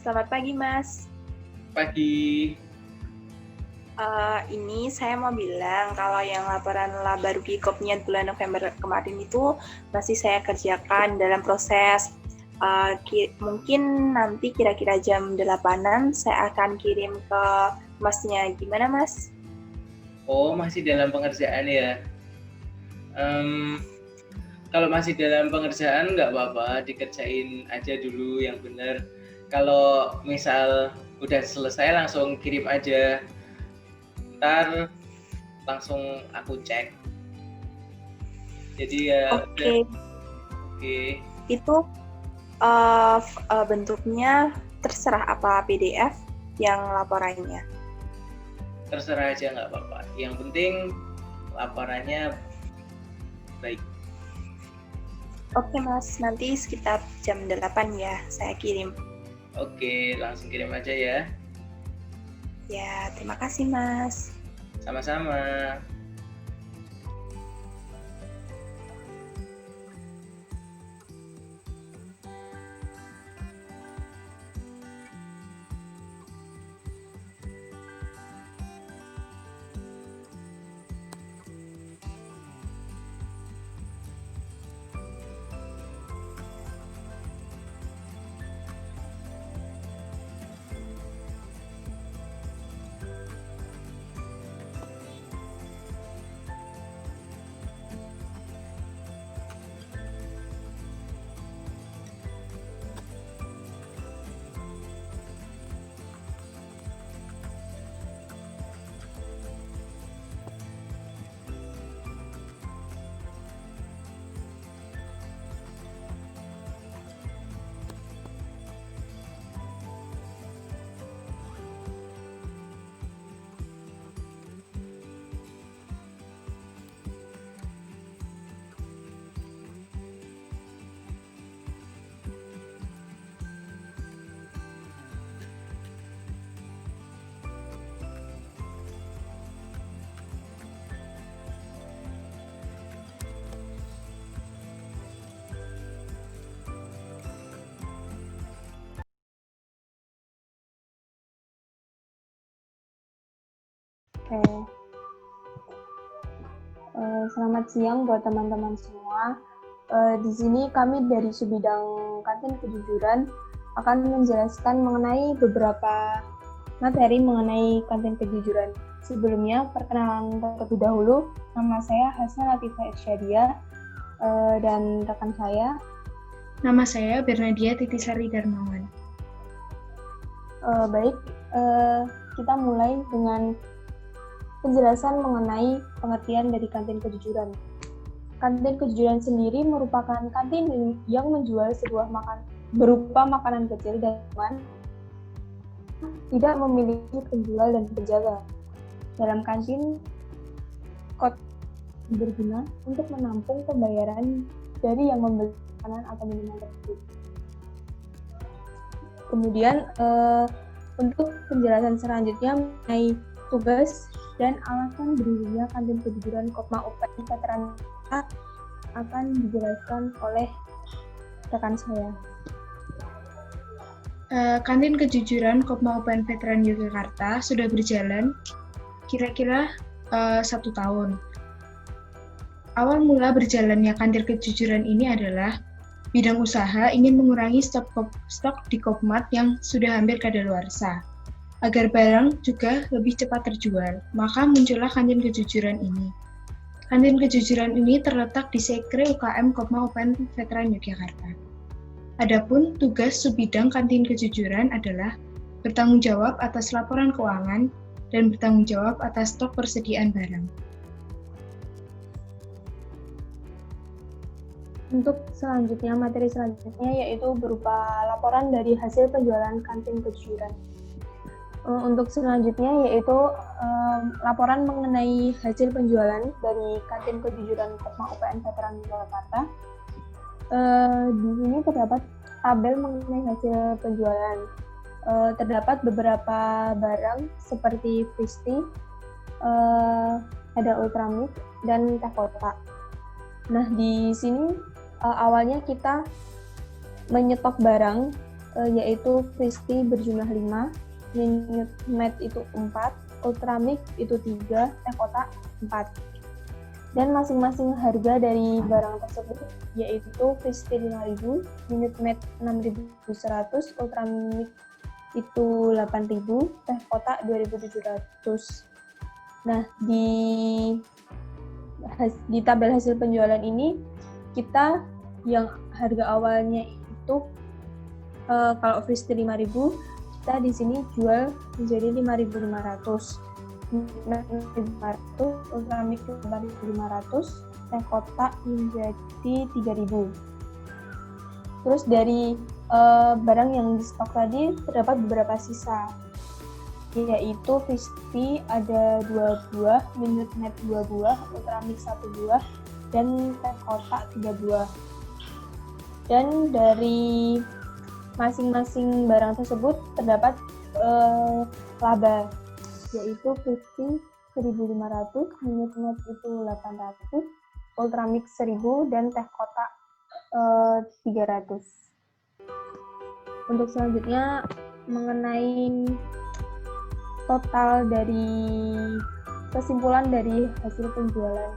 Selamat pagi, Mas. Pagi. Ini saya mau bilang kalau yang laporan laba rugi Kopniat bulan November kemarin itu masih saya kerjakan dalam proses. Mungkin nanti kira-kira jam 8-an saya akan kirim ke Masnya. Gimana, Mas? Oh, masih dalam pengerjaan ya. Kalau masih dalam pengerjaan nggak apa-apa, dikerjain aja dulu yang benar. Kalau misal udah selesai langsung kirim aja. Ntar langsung aku cek. Jadi ya udah. Oke. Itu bentuknya terserah apa PDF yang laporannya. Terserah aja nggak apa-apa. Yang penting laporannya baik. Oke, Mas, nanti sekitar jam 8 ya saya kirim. Oke, langsung kirim aja ya. Ya, terima kasih, Mas. Sama-sama. Oke. Selamat siang buat teman-teman semua. Di sini kami dari Subbidang Kantin Kejujuran akan menjelaskan mengenai beberapa materi mengenai Kantin Kejujuran. Sebelumnya, perkenalan terlebih dahulu. Nama saya Hasna Latifah Irsyadia dan rekan saya. Nama saya Bernadia Titisari Darmawan. Baik, kita mulai dengan penjelasan mengenai pengertian dari kantin kejujuran. Kantin kejujuran sendiri merupakan kantin yang menjual sebuah berupa makanan kecil dan tidak memiliki penjual dan penjaga. Dalam kantin, kod berguna untuk menampung pembayaran dari yang membeli makanan atau minuman tersebut. Kemudian untuk penjelasan selanjutnya mengenai tugas dan alasan berdirinya Kantin Kejujuran Kopma UPN Veteran akan dijelaskan oleh rekan saya. Kantin Kejujuran Kopma UPN Veteran Yogyakarta sudah berjalan kira-kira 1 tahun. Awal mula berjalannya Kantin Kejujuran ini adalah bidang usaha ingin mengurangi stok di Kopmat yang sudah hampir kadaluarsa, agar barang juga lebih cepat terjual, maka muncullah Kantin Kejujuran ini. Kantin Kejujuran ini terletak di Sekre UKM Kopma UPN Veteran Yogyakarta. Adapun tugas subbidang Kantin Kejujuran adalah bertanggung jawab atas laporan keuangan dan bertanggung jawab atas stok persediaan barang. Untuk selanjutnya, materi selanjutnya yaitu berupa laporan dari hasil penjualan Kantin Kejujuran. Untuk selanjutnya yaitu laporan mengenai hasil penjualan dari Kantin Kejujuran Kopma UPN Veteran Yogyakarta. Di sini terdapat tabel mengenai hasil penjualan. Terdapat beberapa barang seperti Fristi, ada Ultramix, dan teh kotak. Nah, di sini awalnya kita menyetok barang yaitu Frisbee berjumlah 5, Minute Maid itu 4, Ultramix itu 3, teh kotak 4. Dan masing-masing harga dari barang tersebut yaitu Frisbee 5.000, Minute Maid 6.100, Ultramix itu 8.000, teh kotak 2.700. Nah, di tabel hasil penjualan ini kita yang harga awalnya itu kalau Frisbee 5.000, kita di sini jual menjadi 5.500. 5.500, Ultramix 8.500, teh kotak menjadi 3.000. Terus dari barang yang di stok tadi terdapat beberapa sisa, yaitu Frisbee ada 2 buah, Minute Maid 2 buah, Ultramix 1 buah, dan teh kotak 3 buah. Dan dari masing-masing barang tersebut terdapat laba, yaitu Frisbee 1.500, Minute Maid itu 800, Ultramix 1.000, dan teh kotak 300. Untuk selanjutnya mengenai total dari kesimpulan dari hasil penjualan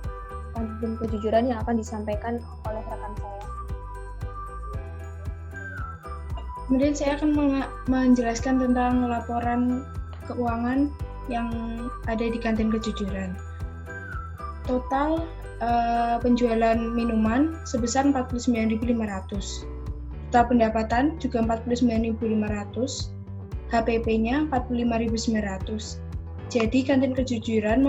kantin kejujuran yang akan disampaikan oleh rekan saya. Kemudian saya akan menjelaskan tentang laporan keuangan yang ada di kantin kejujuran. Total penjualan minuman sebesar 49.500. Total pendapatan juga 49.500. HPP-nya 45.900. Jadi kantin kejujuran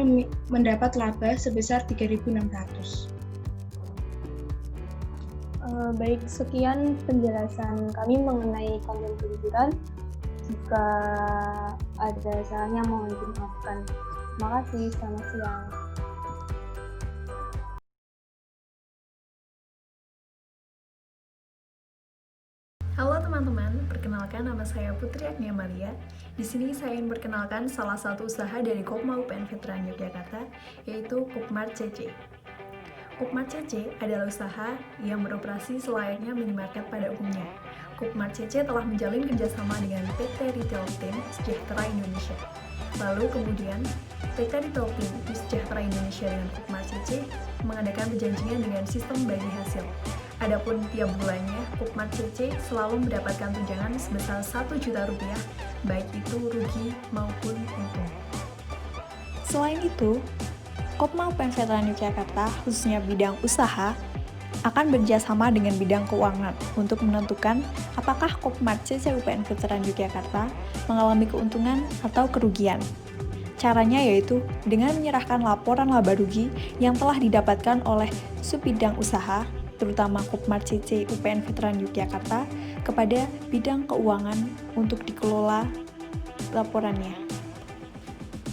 mendapat laba sebesar 3.600. Baik, sekian penjelasan kami mengenai kantin kejujuran. Jika ada salahnya mohon dimaafkan. Terima kasih, selamat siang. Halo teman-teman, perkenalkan nama saya Putri Agnia Maria. Di sini saya ingin perkenalkan salah satu usaha dari Kopma UPN Veteran Yogyakarta, yaitu Kopmart CC. Kopmart CC adalah usaha yang beroperasi selayaknya minimarket pada umumnya. Kopmart CC telah menjalin kerjasama dengan PT Retail Team Sejahtera Indonesia. Lalu kemudian, PT Retail Team Sejahtera Indonesia dengan Kopmart CC mengadakan perjanjian dengan sistem bagi hasil. Adapun tiap bulannya, Kopmart CC selalu mendapatkan tunjangan sebesar Rp1 juta, baik itu rugi maupun untung. Selain itu, Kopma UPN Veteran Yogyakarta, khususnya bidang usaha, akan bekerjasama dengan bidang keuangan untuk menentukan apakah Kopmart CC UPN Veteran Yogyakarta mengalami keuntungan atau kerugian. Caranya yaitu dengan menyerahkan laporan laba rugi yang telah didapatkan oleh subbidang usaha, terutama Kopmart CC UPN Veteran Yogyakarta, kepada bidang keuangan untuk dikelola laporannya.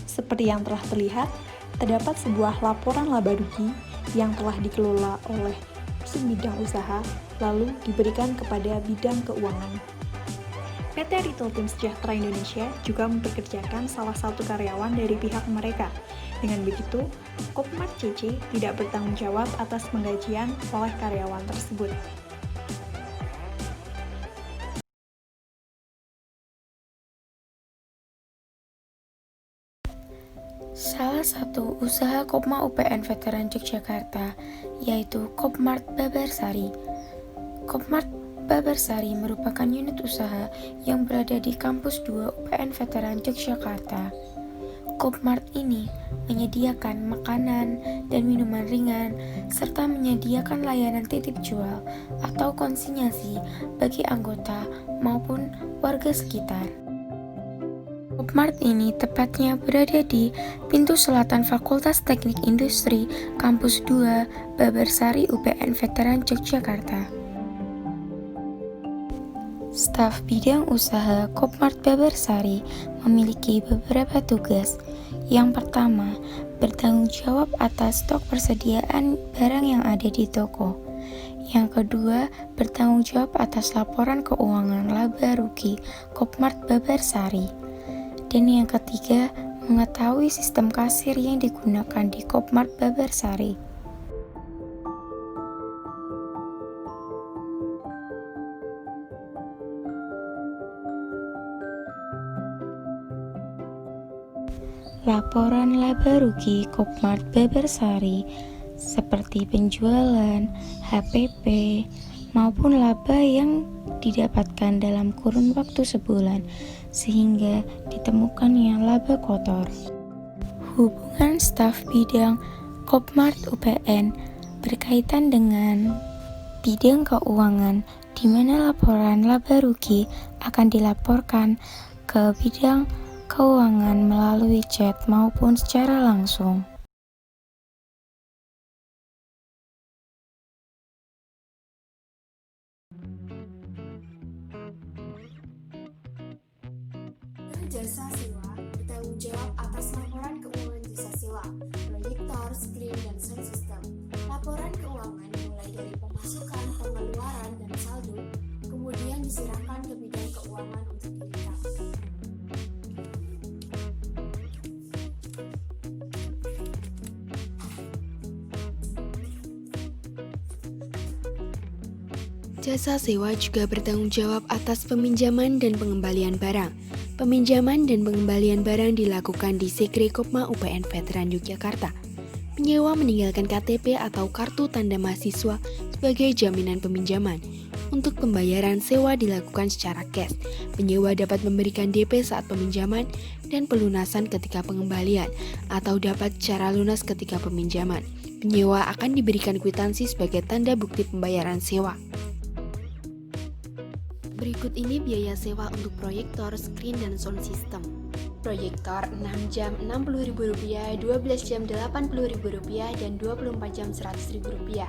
Seperti yang telah terlihat, terdapat sebuah laporan laba rugi yang telah dikelola oleh subbidang usaha, lalu diberikan kepada bidang keuangan. PT Retail Team Sejahtera Indonesia juga mempekerjakan salah satu karyawan dari pihak mereka. Dengan begitu, Kopmart CC tidak bertanggung jawab atas penggajian oleh karyawan tersebut. Salah satu usaha Kopma UPN Veteran Yogyakarta yaitu Kopmart Babarsari. Kopmart Babarsari merupakan unit usaha yang berada di kampus 2 UPN Veteran Yogyakarta. Kopmart ini menyediakan makanan dan minuman ringan serta menyediakan layanan titip jual atau konsinyasi bagi anggota maupun warga sekitar. Kopmart ini tepatnya berada di pintu selatan Fakultas Teknik Industri Kampus 2 Babarsari UPN Veteran Yogyakarta. Staf bidang usaha Kopmart Babarsari memiliki beberapa tugas. Yang pertama, bertanggung jawab atas stok persediaan barang yang ada di toko. Yang kedua, bertanggung jawab atas laporan keuangan laba rugi Kopmart Babarsari. Dan yang ketiga, mengetahui sistem kasir yang digunakan di Kopmart Babarsari. laporan laba rugi Kopmart Babarsari seperti penjualan, HPP, maupun laba yang didapatkan dalam kurun waktu sebulan sehingga ditemukannya laba kotor. Hubungan staf bidang Kopmart UPN berkaitan dengan bidang keuangan di mana laporan laba rugi akan dilaporkan ke bidang keuangan melalui chat maupun secara langsung. Jasa sewa bertanggung jawab atas laporan keuangan jasa sewa, proyektor, screen, dan sound system. Laporan keuangan mulai dari pemasukan, pengeluaran, dan saldo, kemudian diserahkan ke bidang keuangan untuk direkam. Jasa sewa juga bertanggung jawab atas peminjaman dan pengembalian barang. Peminjaman dan pengembalian barang dilakukan di Sekre Kopma UPN Veteran Yogyakarta. Penyewa meninggalkan KTP atau kartu tanda mahasiswa sebagai jaminan peminjaman. Untuk pembayaran sewa dilakukan secara cash. Penyewa dapat memberikan DP saat peminjaman dan pelunasan ketika pengembalian, atau dapat secara lunas ketika peminjaman. Penyewa akan diberikan kwitansi sebagai tanda bukti pembayaran sewa. Berikut ini biaya sewa untuk proyektor, screen, dan sound system. Proyektor 6 jam Rp60.000, 12 jam Rp80.000, dan 24 jam Rp100.000.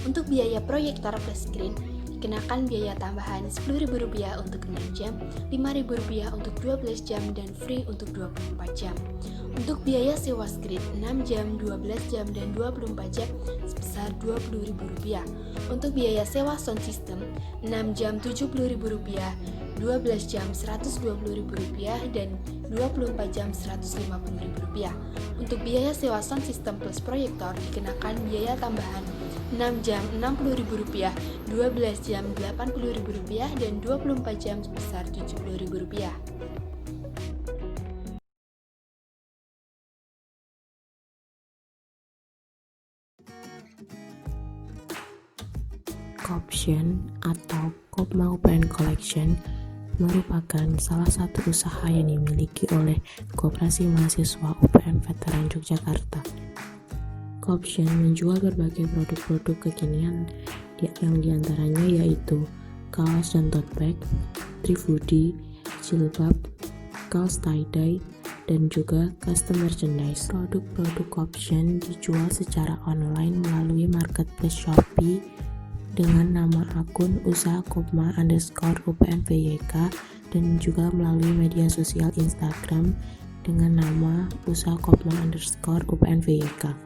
Untuk biaya proyektor plus screen, dikenakan biaya tambahan Rp10.000 untuk 6 jam, Rp5.000 untuk 12 jam, dan free untuk 24 jam. Untuk biaya sewa screen 6 jam, 12 jam, dan 24 jam sebesar Rp20.000. Untuk biaya sewa sound system 6 jam Rp70.000, 12 jam Rp120.000, dan 24 jam Rp150.000. Untuk biaya sewa sound system plus proyektor dikenakan biaya tambahan 6 jam Rp60.000, 12 jam Rp80.000, dan 24 jam sebesar Rp70.000. Koption atau Kopma UPN Collection merupakan salah satu usaha yang dimiliki oleh Koperasi Mahasiswa UPN Veteran Yogyakarta. Koption menjual berbagai produk-produk kekinian yang diantaranya yaitu kaos dan tote bag, thrift hoodie, jilbab, kaos tie-dye, dan juga custom merchandise. Produk-produk Koption dijual secara online melalui marketplace Shopee dengan nama akun usaha Kopma_UPNVYK dan juga melalui media sosial Instagram dengan nama usaha Kopma_UPNVYK.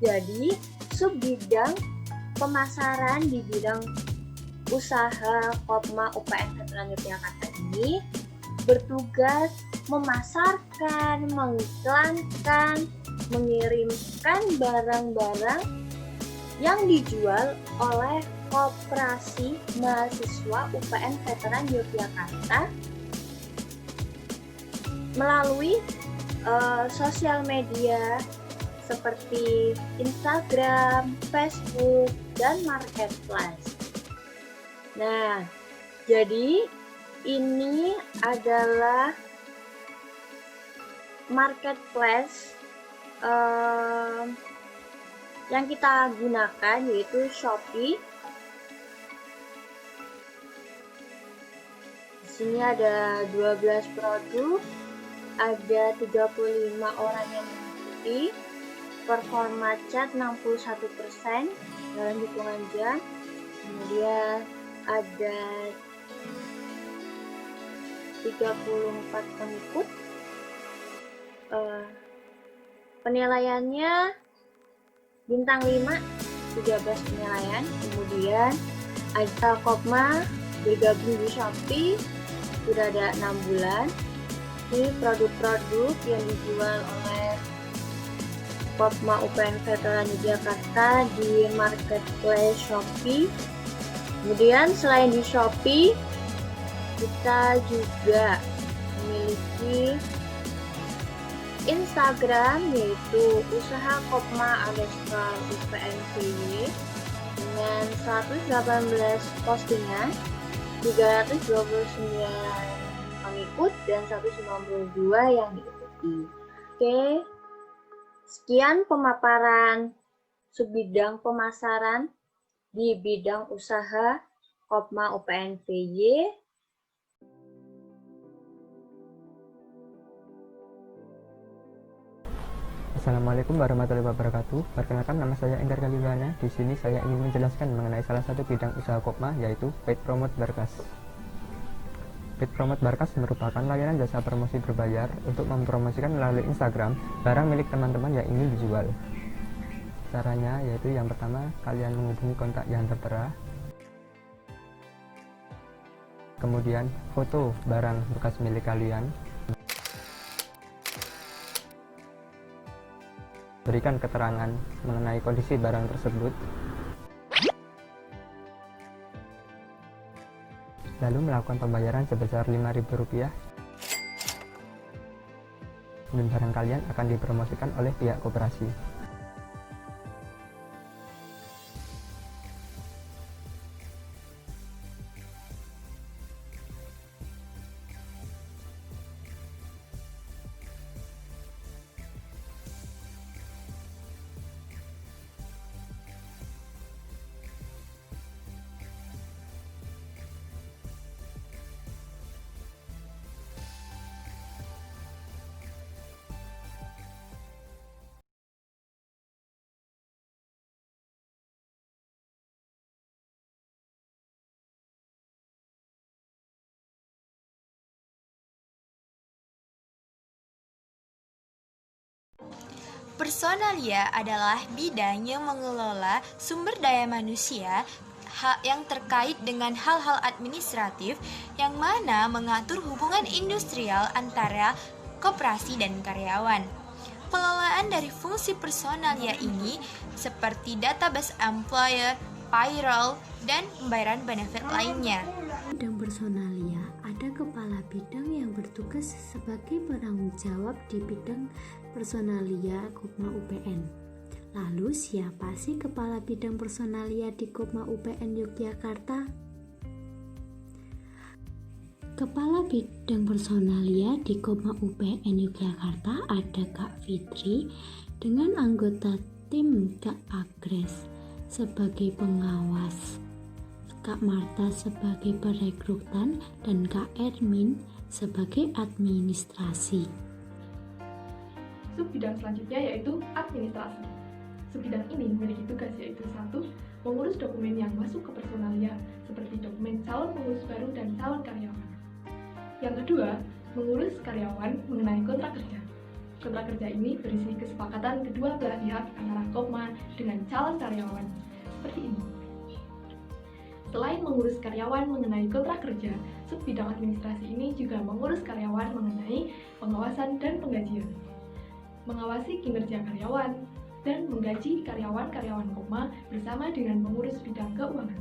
Jadi, subbidang pemasaran di bidang usaha Kopma UPN Veteran Yogyakarta ini bertugas memasarkan, mengiklankan, mengirimkan barang-barang yang dijual oleh Koperasi Mahasiswa UPN Veteran Yogyakarta melalui sosial media seperti Instagram, Facebook, dan Marketplace. Nah, jadi ini adalah marketplace yang kita gunakan, yaitu Shopee. Di sini ada 12 produk, ada 35 orang yang mengikuti, performa chat 61% dalam hitungan jam, kemudian ada 34 pengikut. Penilaiannya bintang 5, 13 penilaian. Kemudian ada Kopma bergabung di Shopee sudah ada 6 bulan. Ini produk-produk yang dijual oleh Kopma UPN Veteran Yogyakarta di marketplace Shopee. Kemudian selain di Shopee, Kita juga memiliki Instagram, yaitu usaha kopma_upnvy dengan 118 postingan, 329 pengikut, dan 192 yang diikuti. Oke, sekian pemaparan subbidang pemasaran di bidang usaha Kopma UPNVY. Assalamualaikum warahmatullahi wabarakatuh. Perkenalkan, nama saya Enggar Kalibana. Di sini saya ingin menjelaskan mengenai salah satu bidang usaha Kopma, yaitu Paid Promote Barkas. Paid Promote Barkas merupakan layanan jasa promosi berbayar untuk mempromosikan melalui Instagram barang milik teman-teman yang ingin dijual. Caranya yaitu yang pertama, kalian menghubungi kontak yang tertera, kemudian foto barang bekas milik kalian, berikan keterangan mengenai kondisi barang tersebut, lalu melakukan pembayaran sebesar Rp5.000, dan barang kalian akan dipromosikan oleh pihak koperasi. Personalia adalah bidang yang mengelola sumber daya manusia yang terkait dengan hal-hal administratif yang mana mengatur hubungan industrial antara koperasi dan karyawan. Pengelolaan dari fungsi personalia ini seperti database employer, payroll, dan pembayaran benefit lainnya. Bidang personalia ada kepala bidang yang bertugas sebagai penanggung jawab di bidang personalia Kopma UPN. Lalu siapa sih kepala bidang personalia di Kopma UPN Yogyakarta? Kepala bidang personalia di Kopma UPN Yogyakarta ada Kak Fitri dengan anggota tim Kak Agres sebagai pengawas, Kak Marta sebagai perekrutan, dan Kak Ermin sebagai administrasi. Subbidang selanjutnya yaitu administrasi. Subbidang ini memiliki tugas yaitu 1. Mengurus dokumen yang masuk ke personalia seperti dokumen calon pengurus baru dan calon karyawan. Yang kedua, mengurus karyawan mengenai kontrak kerja. Kontrak kerja ini berisi kesepakatan kedua belah pihak antara Kopma dengan calon karyawan. Seperti ini. Selain mengurus karyawan mengenai kontrak kerja, subbidang administrasi ini juga mengurus karyawan mengenai pengawasan dan penggajian, mengawasi kinerja karyawan, dan menggaji karyawan-karyawan Kopma bersama dengan pengurus bidang keuangan.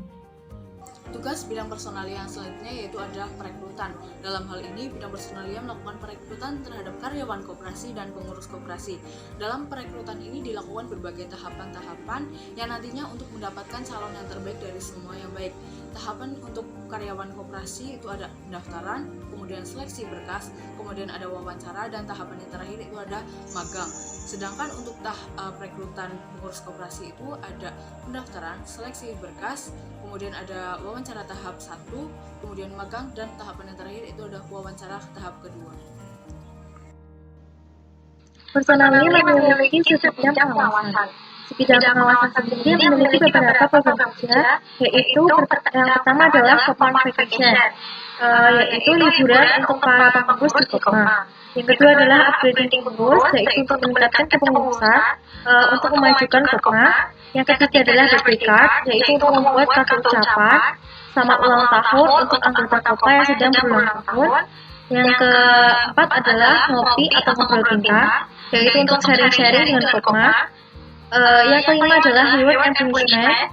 Tugas bidang personalia yang selanjutnya yaitu adalah perekrutan. Dalam hal ini, bidang personalia melakukan perekrutan terhadap karyawan koperasi dan pengurus koperasi. Dalam perekrutan ini dilakukan berbagai tahapan-tahapan yang nantinya untuk mendapatkan calon yang terbaik dari semua yang baik. Tahapan untuk karyawan koperasi itu ada pendaftaran, kemudian seleksi berkas, kemudian ada wawancara, dan tahapan yang terakhir itu ada magang. Sedangkan untuk perekrutan pengurus koperasi itu ada pendaftaran, seleksi berkas, kemudian ada wawancara tahap 1, kemudian magang, dan tahapan yang terakhir itu ada wawancara tahap kedua. Personalia memiliki subbidang pengawasan. Subbidang pengawasan sendiri memiliki beberapa program kerja, yaitu yang pertama adalah Kopma Vacation, yaitu liburan untuk para pengurus di Kopma. Yang kedua adalah upgrading pengurus, yaitu untuk meningkatkan kepengurusan untuk memajukan Kopma. Yang ketiga adalah birthday card, yaitu untuk membuat kartu ucapan selamat ulang tahun untuk anggota Kopma yang sedang berulang tahun. Yang keempat adalah ngopi atau ngobrol tingkat, yaitu untuk sharing-sharing dengan Kopma. Yang kelima adalah reward and punishment,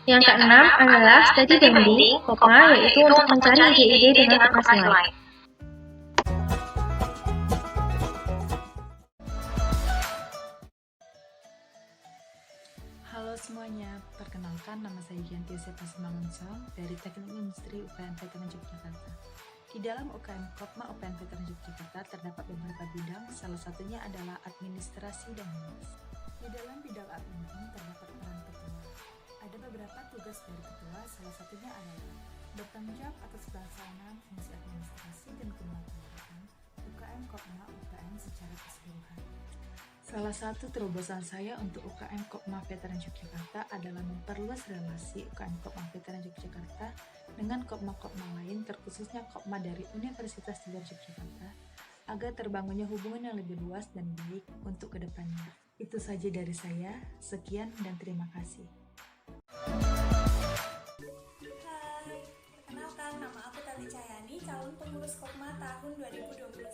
Yang keenam adalah study bonding, yaitu untuk mencari ide-ide dengan kelas lain. Halo semuanya, perkenalkan nama saya Gianti Sepa Simangunsong dari Teknik Industri UPN Veteran Yogyakarta. Di dalam UKM Kopma UPN Veteran Yogyakarta terdapat beberapa bidang, salah satunya adalah administrasi dan humas. Di dalam bidang admin terdapat peran ketua. Ada beberapa tugas dari ketua, salah satunya adalah bertanggung jawab atas pelaksanaan fungsi administrasi dan kemudahan UKM Kopma UPN secara keseluruhan. Salah satu terobosan saya untuk UKM Kopma Veteran Yogyakarta adalah memperluas relasi UKM Kopma Veteran Yogyakarta dengan Kopma-Kopma lain, terkhususnya Kopma dari Universitas di luar Yogyakarta, agar terbangunnya hubungan yang lebih luas dan baik untuk kedepannya. Itu saja dari saya, sekian dan terima kasih. Hai, perkenalkan nama aku Tati Cahyani, calon pengurus Kopma tahun 2021.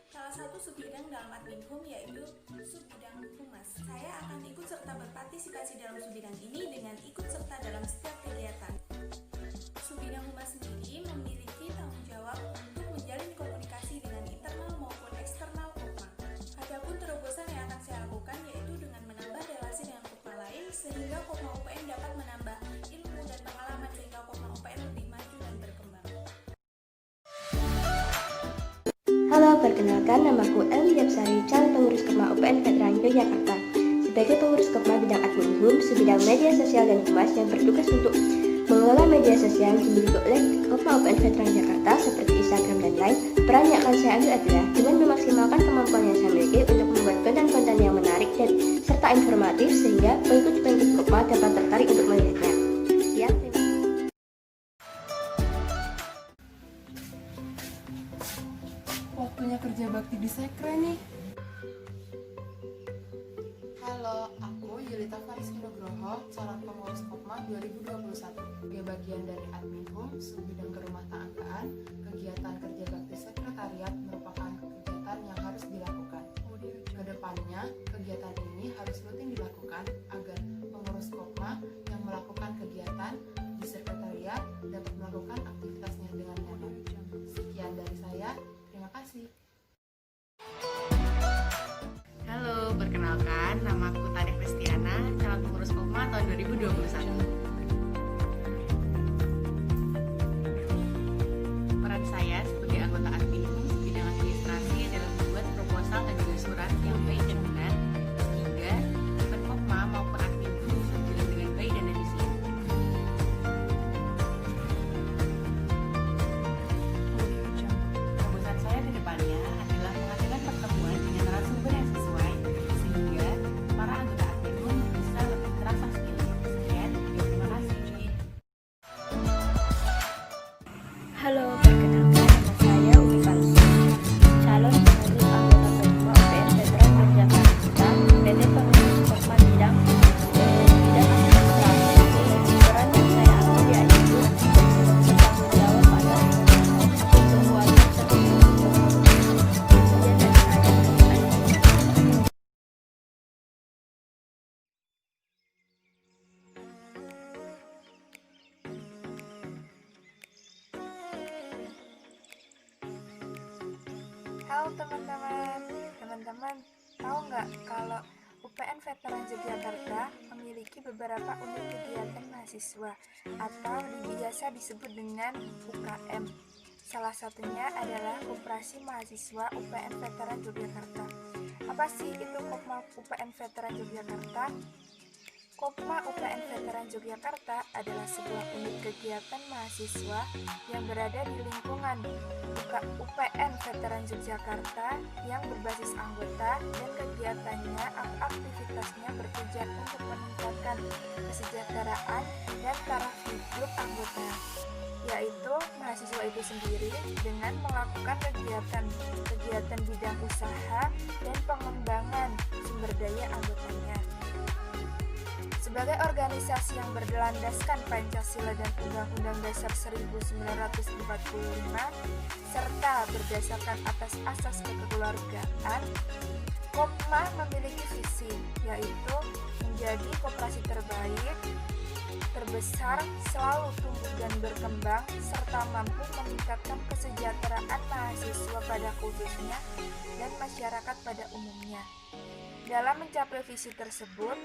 Salah satu subbidang dalam adminhum yaitu subbidang humas. Saya akan ikut serta berpartisipasi dalam subbidang ini dengan ikut serta dalam setiap kegiatan. Subbidang humas sendiri memiliki tanggung jawab untuk menjalin komunikasi dengan internal maupun eksternal Kopma. Adapun terobosan yang akan saya lakukan yaitu dengan menambah relasi dengan Kopma lain sehingga Kopma UPN dapat menambah ilmu dan pengalaman sehingga Kopma UPN lebih maju dan berkembang. Halo, perkenalkan namaku Elmi Yapsari, calon pengurus Kopma UPN Veteran Yogyakarta. Sebagai pengurus Kopma bidang adminhum, subbidang media sosial dan humas yang bertugas untuk mengelola media sosial yang dimiliki oleh Kopma UPN Veteran Jakarta seperti Instagram dan lain, peran yang akan saya ambil adalah dengan memaksimalkan kemampuan yang saya miliki untuk membuat konten-konten yang menarik dan serta informatif sehingga pengikut-pengikut Kopma dapat tertarik untuk melihatnya. Ya, Waktunya kerja bakti di Sekre nih. Halo, aku Yulita Fariski Nugroho, calon pengurus Kopma 2021. Sebagai bagian dari adminhum, subbidang kerumah tanggaan, kegiatan kerja bakti sekretariat merupakan kegiatan yang harus dilakukan. Kedepannya, kegiatan ini harus rutin dilakukan agar pengurus Kopma yang melakukan kegiatan di sekretariat dapat melakukan aktivitasnya dengan nyaman. Sekian dari saya, terima kasih. Halo, perkenalkan, nama aku Tania Kristiana, calon pengurus Kopma tahun 2021. Peran saya sebagai anggota adminhum bidang administrasi adalah membuat proposal dan juga surat yang baik dan benar, sehingga event Kopma maupun adminhum bisa berjalan dengan baik dan efisien. Proposal saya ke depannya adalah mengadakan pertemuan dengan narasumber yang sesuai sehingga para anggota adminhum bisa lebih terasa skill. Sekian, terima kasih. Halo, perkenalkan nama saya Umi Falsi, calon pengurus anggota Kopma UPN Veteran Yogyakarta, PT Pengurus Kopma bidang administrasi. Peran yang saya ambil yaitu bertanggung jawab atas kesemuanya seluruh kemudian dan Halo teman-teman, tahu nggak kalau UPN Veteran Yogyakarta memiliki beberapa unit kegiatan mahasiswa atau biasa disebut dengan UKM. Salah satunya adalah Koperasi Mahasiswa UPN Veteran Yogyakarta. Apa sih itu Kopma UPN Veteran Yogyakarta? Kopma UPN Veteran Yogyakarta adalah sebuah unit kegiatan mahasiswa yang berada di lingkungan UPN Veteran Yogyakarta yang berbasis anggota dan kegiatannya aktivitasnya bertujuan untuk meningkatkan kesejahteraan dan taraf hidup anggota, yaitu mahasiswa itu sendiri dengan melakukan kegiatan bidang usaha dan pengembangan sumber daya anggotanya. Sebagai organisasi yang berlandaskan Pancasila dan Undang-Undang Dasar 1945 serta berdasarkan atas asas kekeluargaan, Kopma memiliki visi, yaitu menjadi koperasi terbaik terbesar, selalu tumbuh dan berkembang, serta mampu meningkatkan kesejahteraan mahasiswa pada khususnya dan masyarakat pada umumnya. Dalam mencapai visi tersebut,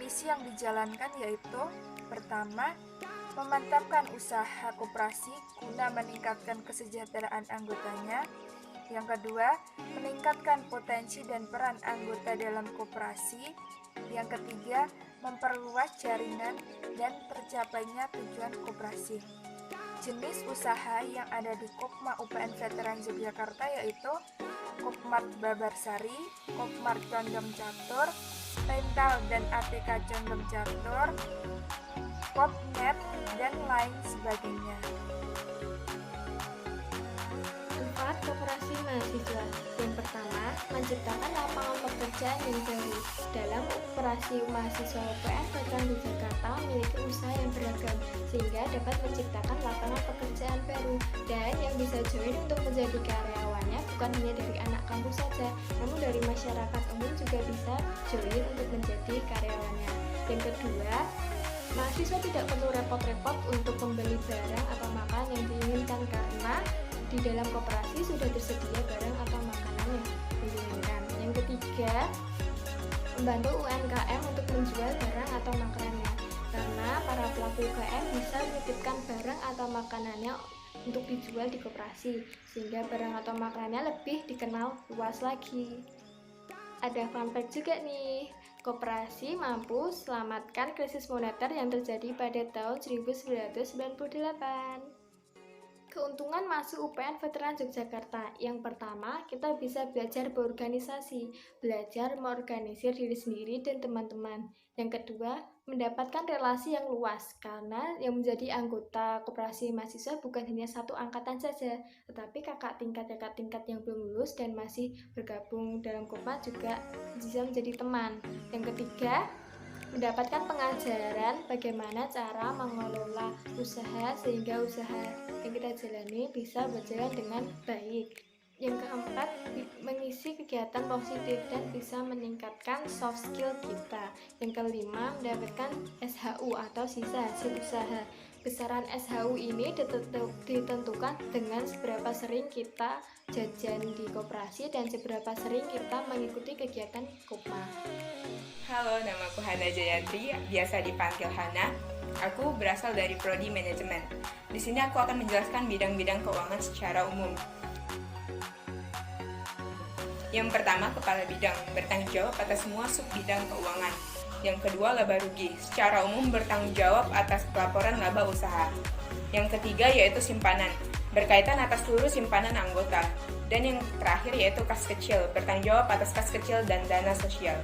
misi yang dijalankan yaitu: pertama, memantapkan usaha koperasi guna meningkatkan kesejahteraan anggotanya. Yang kedua, meningkatkan potensi dan peran anggota dalam koperasi. Yang ketiga, memperluas jaringan dan tercapainya tujuan koperasi. Jenis usaha yang ada di Kopma UPN Veteran Yogyakarta yaitu Kopmart Babarsari, Kopmart Condong Catur, Rental dan ATK Condong Catur, Kopnet, dan lain sebagainya. Manfaat koperasi mahasiswa. Yang pertama, menciptakan lapangan pekerjaan yang baru. Dalam operasi mahasiswa UPN Veteran Yogyakarta memiliki usaha yang beragam, sehingga dapat menciptakan lapangan pekerjaan baru. Dan yang bisa join untuk menjadi karyawannya bukan hanya dari anak kampus saja, namun dari masyarakat umum juga bisa join untuk menjadi karyawannya. Yang kedua, mahasiswa tidak perlu repot-repot untuk membeli barang atau makan yang diinginkan karena di dalam koperasi sudah tersedia barang atau makanan yang diinginkan. Yang ketiga, membantu UMKM untuk menjual barang atau makanannya karena para pelaku UKM bisa menitipkan barang atau makanannya untuk dijual di koperasi sehingga barang atau makanannya lebih dikenal luas lagi. Ada fun fact juga nih, koperasi mampu selamatkan krisis moneter yang terjadi pada tahun 1998. Keuntungan masuk UPN Veteran Yogyakarta. Yang pertama, kita bisa belajar berorganisasi, belajar mengorganisir diri sendiri dan teman-teman. Yang kedua, mendapatkan relasi yang luas, karena yang menjadi anggota koperasi mahasiswa bukan hanya satu angkatan saja, tetapi kakak tingkat yang belum lulus dan masih bergabung dalam Kopma juga bisa menjadi teman. Yang ketiga, mendapatkan pengajaran bagaimana cara mengelola usaha sehingga usaha yang kita jalani bisa berjalan dengan baik. Yang keempat, mengisi kegiatan positif dan bisa meningkatkan soft skill kita. Yang kelima, mendapatkan SHU atau sisa hasil usaha. Besaran SHU ini ditentukan dengan seberapa sering kita jajan di koperasi dan seberapa sering kita mengikuti kegiatan Kopma. Halo, namaku Hana Jayantri, biasa dipanggil Hana. Aku berasal dari Prodi Manajemen. Di sini aku akan menjelaskan bidang-bidang keuangan secara umum. Yang pertama, kepala bidang, bertanggung jawab atas semua sub-bidang keuangan. Yang kedua, laba rugi, secara umum bertanggung jawab atas pelaporan laba usaha. Yang ketiga, yaitu simpanan, berkaitan atas seluruh simpanan anggota. Dan yang terakhir, yaitu kas kecil, bertanggung jawab atas kas kecil dan dana sosial.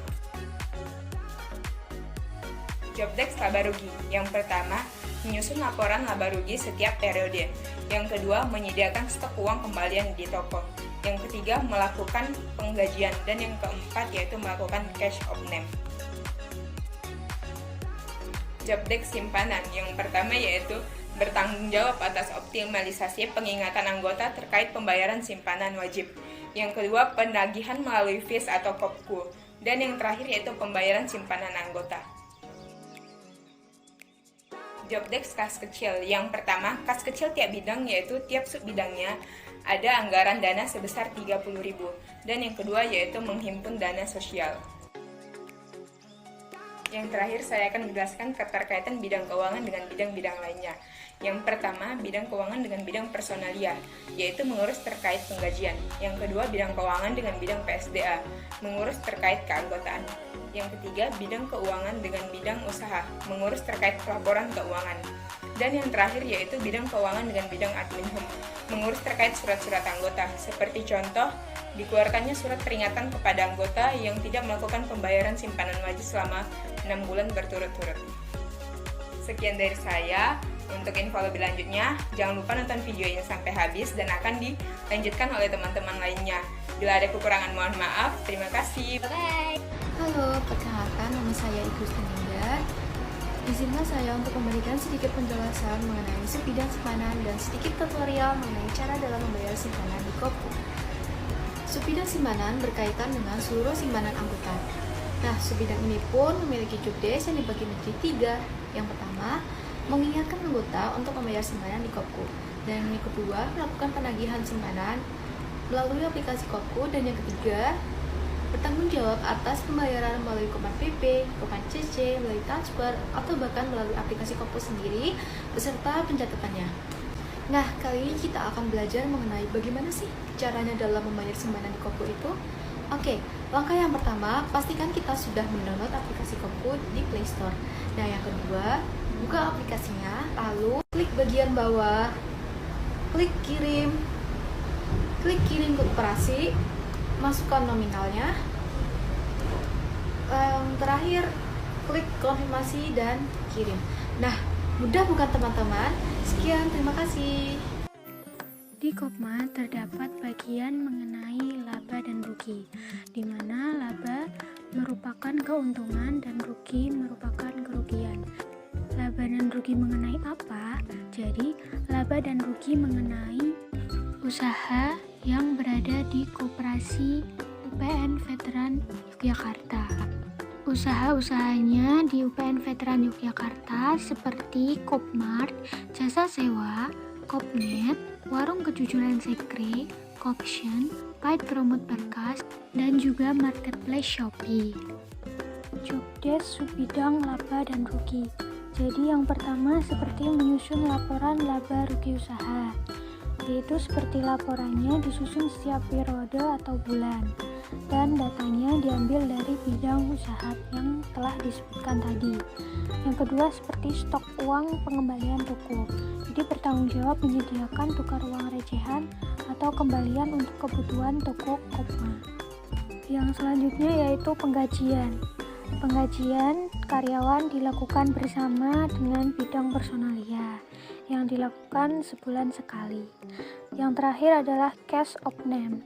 Job desk laba rugi. Yang pertama, menyusun laporan laba rugi setiap periode. Yang kedua, menyediakan stok uang kembalian di toko. Yang ketiga, melakukan penggajian. Dan yang keempat, yaitu melakukan cash of name. Job desk simpanan. Yang pertama yaitu bertanggung jawab atas optimalisasi pengingatan anggota terkait pembayaran simpanan wajib. Yang kedua, penagihan melalui FIS atau KOPKU. Dan yang terakhir yaitu pembayaran simpanan anggota. Job desk kas kecil. Yang pertama, kas kecil tiap bidang yaitu tiap sub bidangnya ada anggaran dana sebesar 30.000. Dan yang kedua yaitu menghimpun dana sosial. Yang terakhir saya akan menjelaskan keterkaitan bidang keuangan dengan bidang-bidang lainnya. Yang pertama, bidang keuangan dengan bidang personalia, yaitu mengurus terkait penggajian. Yang kedua, bidang keuangan dengan bidang PSDA, mengurus terkait keanggotaan. Yang ketiga, bidang keuangan dengan bidang usaha, mengurus terkait pelaporan keuangan. Dan yang terakhir yaitu bidang keuangan dengan bidang adminhum, mengurus terkait surat-surat anggota. Seperti contoh, dikeluarkannya surat peringatan kepada anggota yang tidak melakukan pembayaran simpanan wajib selama 6 bulan berturut-turut. Sekian dari saya. Untuk info lebih lanjutnya, jangan lupa nonton video ini sampai habis dan akan dilanjutkan oleh teman-teman lainnya. Bila ada kekurangan mohon maaf. Terima kasih. Bye. Halo, perkenalkan nama saya Ibu Staninda. Izinkan saya untuk memberikan sedikit penjelasan mengenai sub-bidang simpanan dan sedikit tutorial mengenai cara dalam membayar simpanan di KOPKU. Sub-bidang simpanan berkaitan dengan seluruh simpanan anggota. Nah, sebidang ini pun memiliki job desk yang dibagi menjadi 3. Yang pertama, mengingatkan anggota untuk membayar simpanan di Kopku. Dan yang kedua, melakukan penagihan simpanan melalui aplikasi Kopku. Dan yang ketiga, bertanggung jawab atas pembayaran melalui Kopan PP, Kopan CC, melalui transfer, atau bahkan melalui aplikasi Kopku sendiri beserta pencatatannya. Nah, kali ini kita akan belajar mengenai bagaimana sih caranya dalam membayar simpanan di Kopku itu. Oke, langkah yang pertama, pastikan kita sudah mendownload aplikasi Kopku di Play Store. Nah, yang kedua, buka aplikasinya, lalu klik bagian bawah, klik kirim ke operasi, masukkan nominalnya. Terakhir, klik konfirmasi dan kirim. Nah, mudah bukan teman-teman? Sekian, terima kasih. Di Kopma terdapat bagian mengenai laba dan rugi, di mana laba merupakan keuntungan dan rugi merupakan kerugian. Laba dan rugi mengenai apa? Jadi, laba dan rugi mengenai usaha yang berada di Koperasi UPN Veteran Yogyakarta. Usaha-usahanya di UPN Veteran Yogyakarta seperti Kopmart, jasa sewa, Kopnet, warung kejujuran sekre, Koption, Paid Promote Berkas, dan juga marketplace Shopee. Jobdesk subbidang laba dan rugi. Jadi yang pertama seperti menyusun laporan laba rugi usaha, yaitu seperti laporannya disusun setiap periode atau bulan, dan datanya diambil dari bidang usaha yang telah disebutkan tadi. Yang kedua seperti stok uang pengembalian toko, jadi bertanggung jawab menyediakan tukar uang recehan atau kembalian untuk kebutuhan toko Kopma. Yang selanjutnya yaitu penggajian. Penggajian karyawan dilakukan bersama dengan bidang personalia yang dilakukan sebulan sekali. Yang terakhir adalah cash of name,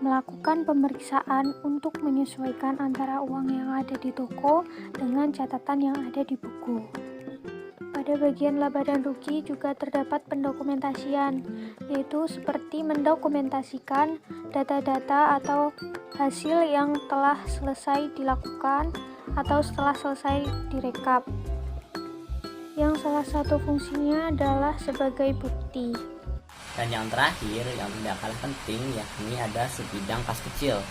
melakukan pemeriksaan untuk menyesuaikan antara uang yang ada di toko dengan catatan yang ada di buku. Pada bagian laba dan rugi juga terdapat pendokumentasian, yaitu seperti mendokumentasikan data-data atau hasil yang telah selesai dilakukan atau setelah selesai direkap, yang salah satu fungsinya adalah sebagai bukti. Dan yang terakhir yang tidak kalah penting yakni ada subbidang kas kecil.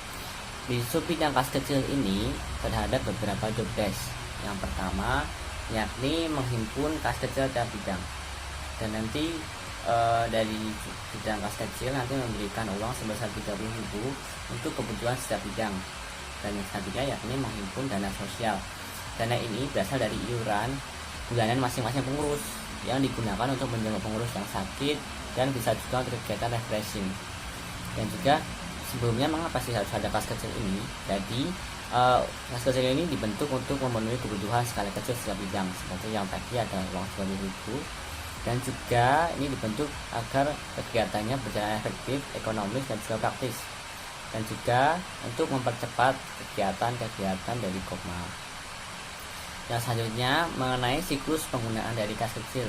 Di subbidang kas kecil ini terhadap beberapa job desk. Yang pertama yakni menghimpun kas kecil tiap bidang, dan nanti dari bidang kas kecil nanti memberikan uang sebesar 30.000 untuk kebutuhan setiap bidang. Dan yang selanjutnya yakni menghimpun dana sosial. Dana ini berasal dari iuran bulanan masing-masing pengurus yang digunakan untuk menjenguk pengurus yang sakit dan bisa juga untuk kegiatan refreshing. Dan juga sebelumnya mengapa sih harus ada kas kecil ini? Jadi kas kecil ini dibentuk untuk memenuhi kebutuhan skala kecil setiap bidang, seperti yang tadi ada uang 30.000, dan juga ini dibentuk agar kegiatannya berjalan efektif, ekonomis, dan juga praktis, dan juga untuk mempercepat kegiatan-kegiatan dari Kopma. Yang selanjutnya mengenai siklus penggunaan dari kas kecil,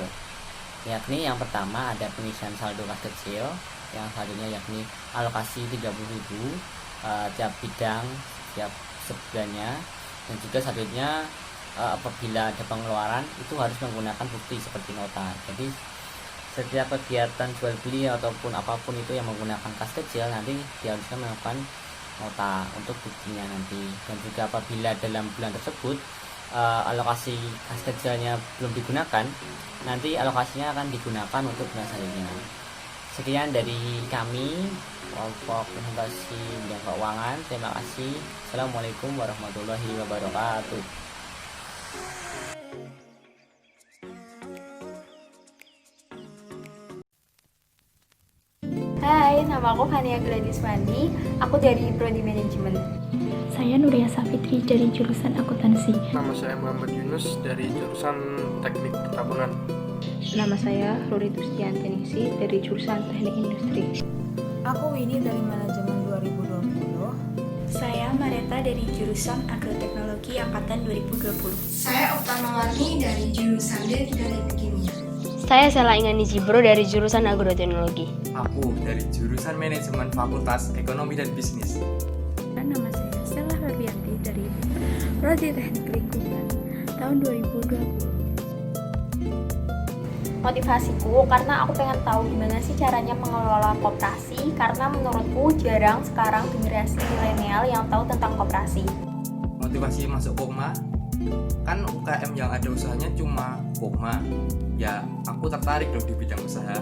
yakni yang pertama ada pengisian saldo kas kecil, yang selanjutnya yakni alokasi 30.000 tiap bidang tiap sebulannya, dan juga selanjutnya apabila ada pengeluaran itu harus menggunakan bukti seperti nota. Jadi setiap kegiatan jual beli ataupun apapun itu yang menggunakan kas kecil nanti diharuskan melakukan nota untuk buktinya nanti. Dan juga apabila dalam bulan tersebut alokasi kas kecilnya belum digunakan, nanti alokasinya akan digunakan untuk bulan selanjutnya. Sekian dari kami, kelompok presentasi bidang keuangan. Terima kasih. Assalamualaikum warahmatullahi wabarakatuh. Hai, nama aku Hania Gladiswani. Aku dari Prodi Manajemen. Saya Nuria Safitri dari jurusan akuntansi. Nama saya Muhammad Yunus dari jurusan Teknik Pertambangan. Nama saya Ruri Tustianteningsi dari jurusan Teknik Industri. Aku Winnie dari Manajemen 2020. Saya Mareta dari jurusan Agroteknologi Angkatan 2020. Saya Oktanawati dari jurusan Teknik Kimia. Saya Sela Ingani Zibro dari jurusan Agroteknologi. Aku dari jurusan Manajemen Fakultas Ekonomi dan Bisnis. Dan nama saya Stella Rabianti dari Prodi Teknik Lingkungan tahun 2020. Motivasiku karena aku pengen tahu gimana sih caranya mengelola koperasi, karena menurutku jarang sekarang generasi milenial yang tahu tentang koperasi. Motivasi masuk Kopma, kan UKM yang ada usahanya cuma Kopma. Ya aku tertarik dong di bidang usaha.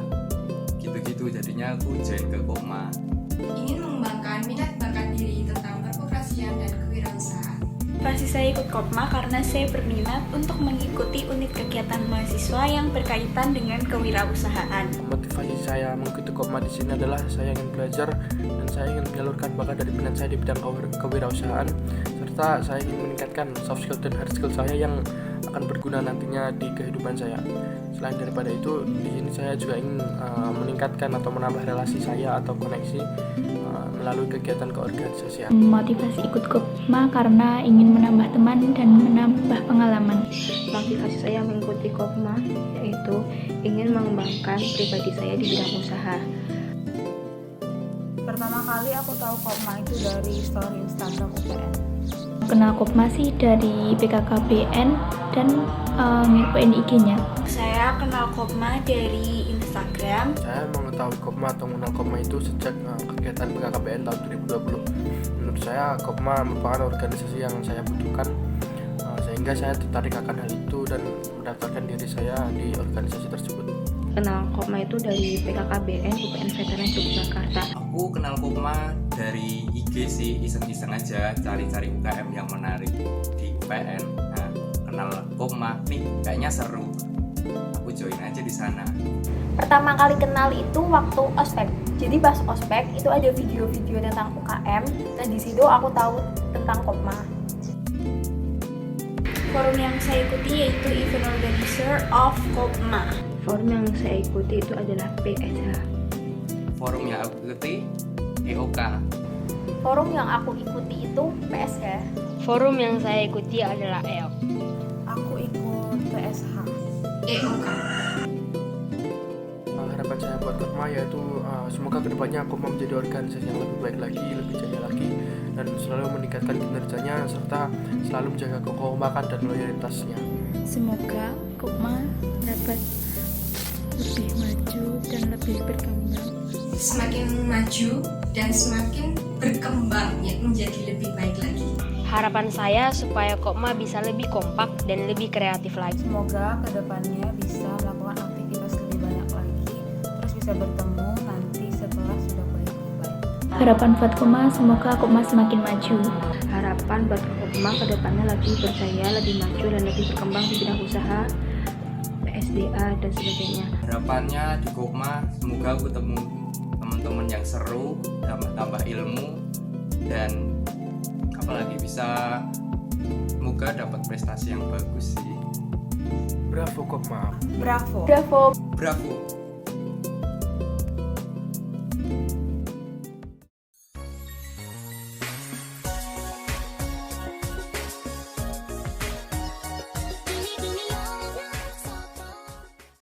Gitu-gitu jadinya aku join ke Kopma. Ingin mengembangkan minat bakat diri tentang perkoperasian dan kewirausahaan. Pasti saya ikut Kopma karena saya berminat untuk mengikuti unit kegiatan mahasiswa yang berkaitan dengan kewirausahaan. Motivasi saya mengikuti Kopma di sini adalah saya ingin belajar dan saya ingin menyalurkan bakat dari minat saya di bidang kewirausahaan, serta saya ingin meningkatkan soft skill dan hard skill saya yang akan berguna nantinya di kehidupan saya. Selain daripada itu, di sini saya juga ingin meningkatkan atau menambah relasi saya atau koneksi melalui kegiatan keorganisasian. Motivasi ikut Kopma karena ingin menambah teman dan menambah pengalaman. Motivasi saya mengikuti Kopma yaitu ingin mengembangkan pribadi saya di bidang usaha. Pertama kali aku tahu Kopma itu dari story Instagram UPN. Kenal Kopma sih dari BKKBN dan ngepoin IG-nya. Saya kenal Kopma dari Instagram. Saya mengetahui Kopma atau mengenal Kopma itu sejak kegiatan BKKBN tahun 2020. Menurut saya Kopma merupakan organisasi yang saya butuhkan, sehingga saya tertarik akan hal itu dan mendaftarkan diri saya di organisasi tersebut. Kenal Kopma itu dari PKKBN UPN Veteran Yogyakarta. Aku kenal Kopma dari IG sih, iseng-iseng aja cari-cari UKM yang menarik di UPN. Nah, kenal Kopma nih kayaknya seru. Aku join aja di sana. Pertama kali kenal itu waktu ospek. Jadi pas ospek itu ada video-video tentang UKM dan di situ aku tahu tentang Kopma. Forum yang saya ikuti yaitu Event Organizer of Kopma. Forum yang saya ikuti itu adalah PSH. Forum yang aku ikuti EOK. Forum yang aku ikuti itu PSH. Forum yang saya ikuti adalah EOK. Aku ikut PSH. EOK. Harapan saya buat Kopma yaitu semoga kedepannya Kopma menjadi organisasi yang lebih baik lagi, lebih jaya lagi, dan selalu meningkatkan kinerjanya serta selalu menjaga kekompakan dan loyalitasnya. Semoga Kopma dapat lebih maju dan lebih berkembang. Semakin maju dan semakin berkembang menjadi lebih baik lagi. Harapan saya supaya Kopma bisa lebih kompak dan lebih kreatif lagi. Semoga kedepannya bisa melakukan aktivitas lebih banyak lagi, terus bisa bertemu nanti setelah sudah baik-baik. Harapan buat Kopma semoga Kopma semakin maju. Harapan buat Kopma kedepannya lebih berjaya, lebih maju dan lebih berkembang di bidang usaha, PSDA dan sebagainya. Harapannya di Kopma semoga aku ketemu teman-teman yang seru, tambah ilmu, dan apalagi bisa semoga dapat prestasi yang bagus sih. Bravo Kopma. Bravo. Bravo. Bravo.